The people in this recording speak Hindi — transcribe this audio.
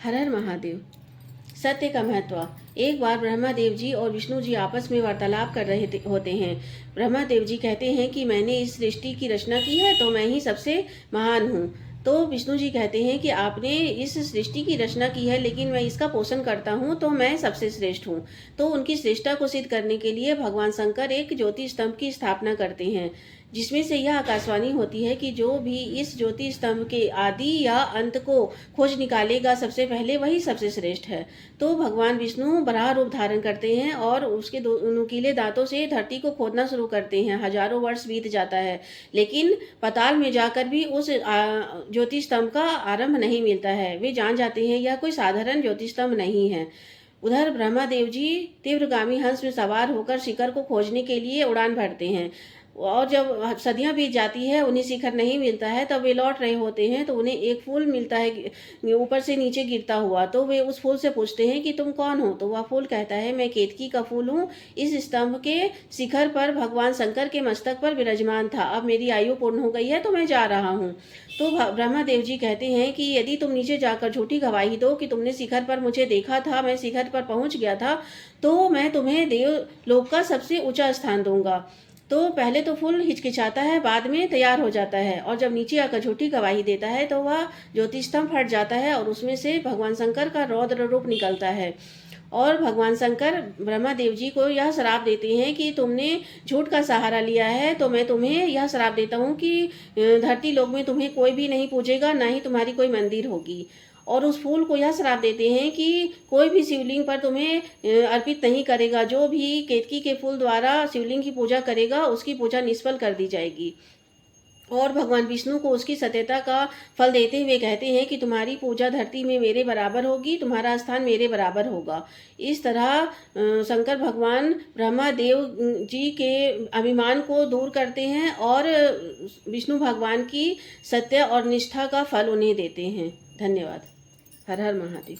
हर हर महादेव। सत्य का महत्व। एक बार ब्रह्मा देव जी और विष्णु जी आपस में वार्तालाप कर रहे होते हैं। ब्रह्मा देव जी कहते हैं कि मैंने इस सृष्टि की रचना की है तो मैं ही सबसे महान हूँ। तो विष्णु जी कहते हैं कि आपने इस सृष्टि की रचना की है लेकिन मैं इसका पोषण करता हूँ तो मैं सबसे श्रेष्ठ हूँ। तो उनकी श्रेष्ठता को सिद्ध करने के लिए भगवान शंकर एक ज्योति स्तंभ की स्थापना करते हैं, जिसमें से यह आकाशवाणी होती है कि जो भी इस ज्योति स्तंभ के आदि या अंत को खोज निकालेगा सबसे पहले वही सबसे श्रेष्ठ है। तो भगवान विष्णु बराह रूप धारण करते हैं और उसके दो नुकीले दांतों से धरती को खोदना शुरू करते हैं। हजारों वर्ष बीत जाता है लेकिन पाताल में जाकर भी उस ज्योति स्तंभ का आरंभ नहीं मिलता है। वे जान जाते हैं यह कोई साधारण ज्योति स्तंभ नहीं है। उधर ब्रह्मा देव जी तीव्रगामी हंस में सवार होकर शिखर को खोजने के लिए उड़ान भरते हैं और जब सदियां बीत जाती है उन्हें शिखर नहीं मिलता है तब वे लौट रहे होते हैं तो उन्हें एक फूल मिलता है ऊपर से नीचे गिरता हुआ। तो वे उस फूल से पूछते हैं कि तुम कौन हो। तो वह फूल कहता है मैं केतकी का फूल हूँ। इस स्तंभ के शिखर पर भगवान शंकर के मस्तक पर विराजमान था। अब मेरी आयु पूर्ण हो गई है तो मैं जा रहा हूँ। तो ब्रह्मा देव जी कहते हैं कि यदि तुम नीचे जाकर झूठी गवाही दो कि तुमने शिखर पर मुझे देखा था, मैं शिखर पर पहुंच गया था, तो मैं तुम्हें देवलोक का सबसे ऊंचा स्थान दूंगा। तो पहले तो फूल हिचकिचाता है, बाद में तैयार हो जाता है और जब नीचे आकर झूठी गवाही देता है तो वह ज्योति स्तंभ फट जाता है और उसमें से भगवान शंकर का रौद्र रूप निकलता है। और भगवान शंकर ब्रह्मा देव जी को यह श्राप देते हैं कि तुमने झूठ का सहारा लिया है तो मैं तुम्हें यह श्राप देता हूँ कि धरती लोक में तुम्हें कोई भी नहीं पूजेगा, ना ही तुम्हारी कोई मंदिर होगी। और उस फूल को यह श्राप देते हैं कि कोई भी शिवलिंग पर तुम्हें अर्पित नहीं करेगा। जो भी केतकी के फूल द्वारा शिवलिंग की पूजा करेगा उसकी पूजा निष्फल कर दी जाएगी। और भगवान विष्णु को उसकी सत्यता का फल देते हुए कहते हैं कि तुम्हारी पूजा धरती में मेरे बराबर होगी, तुम्हारा स्थान मेरे बराबर होगा। इस तरह शंकर भगवान ब्रह्मा देव जी के अभिमान को दूर करते हैं और विष्णु भगवान की सत्य और निष्ठा का फल उन्हें देते हैं। धन्यवाद। हर हर महादेव।